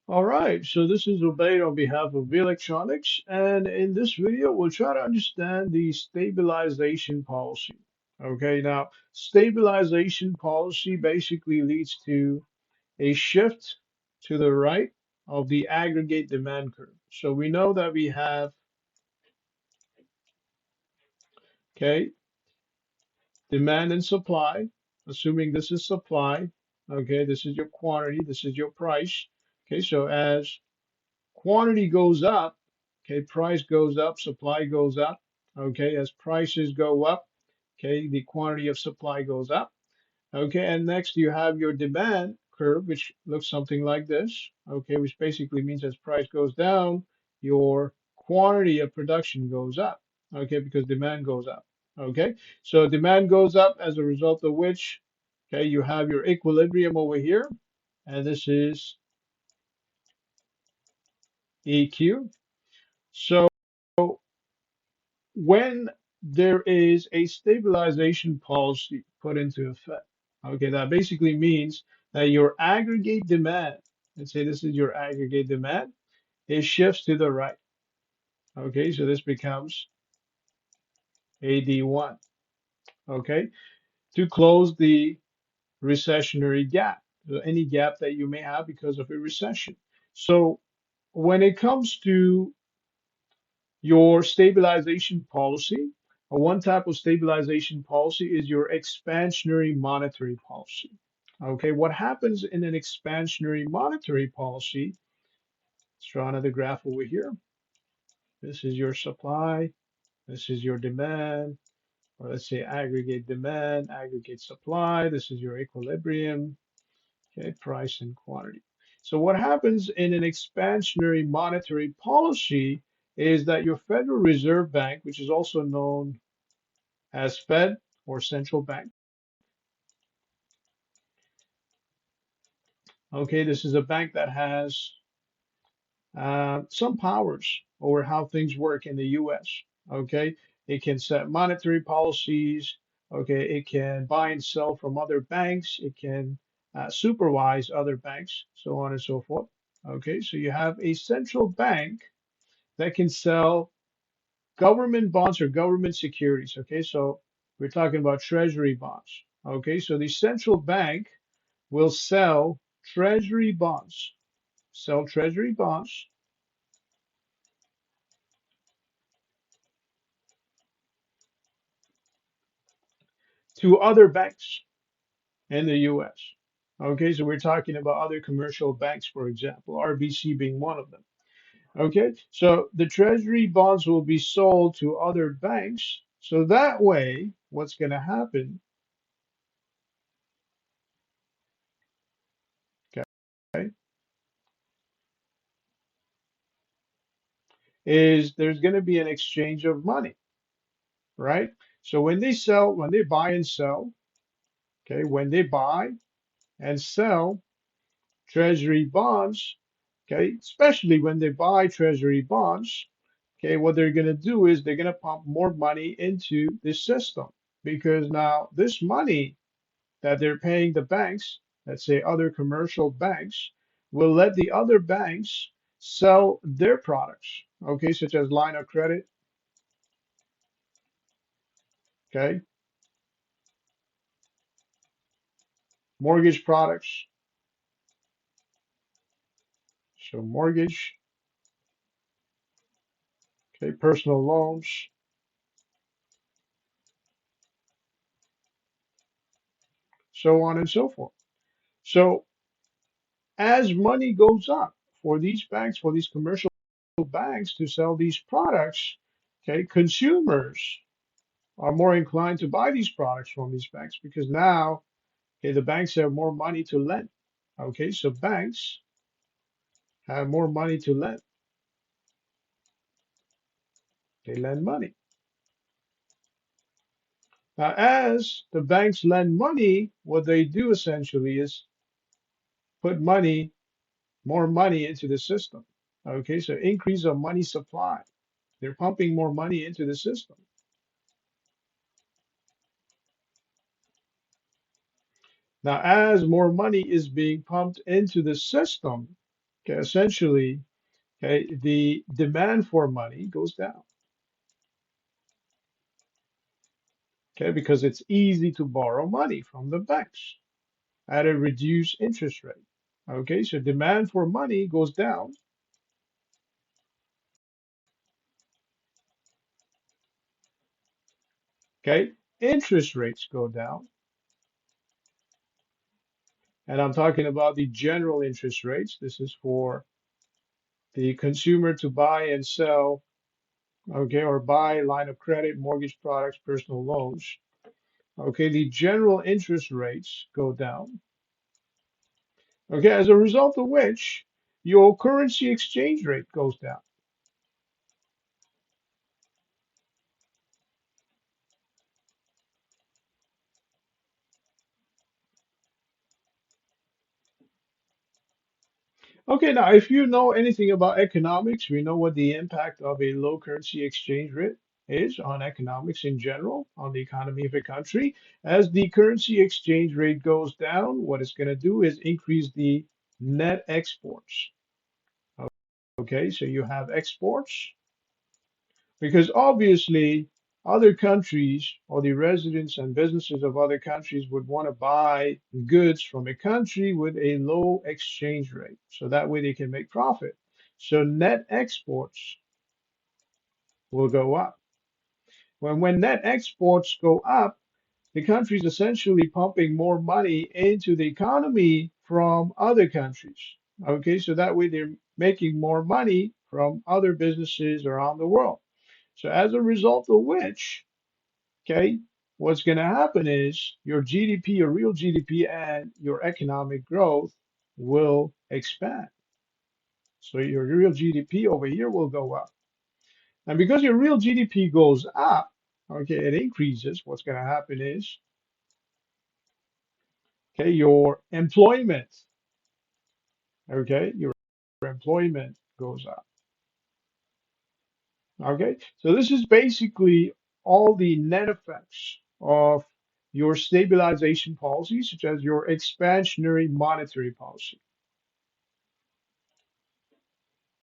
All right, so this is Ubaid on behalf of V Electronics, and in this video, we'll try to understand the stabilization policy. Okay, now stabilization policy basically leads to a shift to the right of the aggregate demand curve. So we know that we have, okay, demand and supply, assuming this is supply, okay, this is your quantity, this is your price. Okay, so as quantity goes up, okay, price goes up, supply goes up. Okay, as prices go up, okay, the quantity of supply goes up. Okay, and next you have your demand curve, which looks something like this. Okay, which basically means as price goes down, your quantity of production goes up. Okay, because demand goes up. Okay, so demand goes up as a result of which, okay, you have your equilibrium over here, and this is EQ. So when there is a stabilization policy put into effect, okay, that basically means that your aggregate demand, let's say this is your aggregate demand, it shifts to the right. Okay, so this becomes AD1, okay, to close the recessionary gap, so any gap that you may have because of a recession. So when it comes to your stabilization policy, one type of stabilization policy is your expansionary monetary policy. Okay, what happens in an expansionary monetary policy? Let's draw another graph over here. This is your supply, this is your demand, or let's say aggregate demand, aggregate supply. This is your equilibrium, okay, price and quantity. So what happens in an expansionary monetary policy is that your Federal Reserve Bank, which is also known as Fed or central bank, okay, this is a bank that has some powers over how things work in the US. Okay, it can set monetary policies. Okay, it can buy and sell from other banks. It can supervise other banks, so on and so forth. Okay, so you have a central bank that can sell government bonds or government securities. Okay, so we're talking about treasury bonds. Okay, so the central bank will sell treasury bonds to other banks in the US. Okay, so we're talking about other commercial banks, for example, RBC being one of them. Okay, so the treasury bonds will be sold to other banks. So that way, what's going to happen, okay, is there's going to be an exchange of money, right? So when they buy and sell, okay, when they buy and sell treasury bonds, okay, especially when they buy treasury bonds, okay, what they're going to do is they're going to pump more money into this system because now this money that they're paying the banks, let's say other commercial banks, will let the other banks sell their products, okay, such as line of credit, okay, mortgage products, so mortgage, okay, personal loans, so on and so forth. So as money goes up for these banks, for these commercial banks to sell these products, okay, consumers are more inclined to buy these products from these banks because now, okay, the banks have more money to lend. Okay, so banks have more money to lend. They lend money. Now, as the banks lend money, what they do essentially is put money, more money into the system. Okay, so increase of money supply. They're pumping more money into the system. Now, as more money is being pumped into the system, Okay, essentially, okay, the demand for money goes down. Okay, because it's easy to borrow money from the banks at a reduced interest rate. Okay, so demand for money goes down. Okay, interest rates go down. And I'm talking about the general interest rates. This is for the consumer to buy and sell, okay, or buy line of credit, mortgage products, personal loans. Okay, the general interest rates go down. Okay, as a result of which your currency exchange rate goes down. Okay, now if you know anything about economics, we know what the impact of a low currency exchange rate is on economics in general, on the economy of a country. As the currency exchange rate goes down, what it's going to do is increase the net exports. Okay, so you have exports because obviously other countries or the residents and businesses of other countries would want to buy goods from a country with a low exchange rate. So that way they can make profit. So net exports will go up. When net exports go up, the country is essentially pumping more money into the economy from other countries. Okay, so that way they're making more money from other businesses around the world. So as a result of which, okay, what's going to happen is your GDP, your real GDP, and your economic growth will expand. So your real GDP over here will go up. And because your real GDP goes up, okay, it increases, what's going to happen is, okay, your employment, okay, your employment goes up. Okay, so this is basically all the net effects of your stabilization policy, such as your expansionary monetary policy.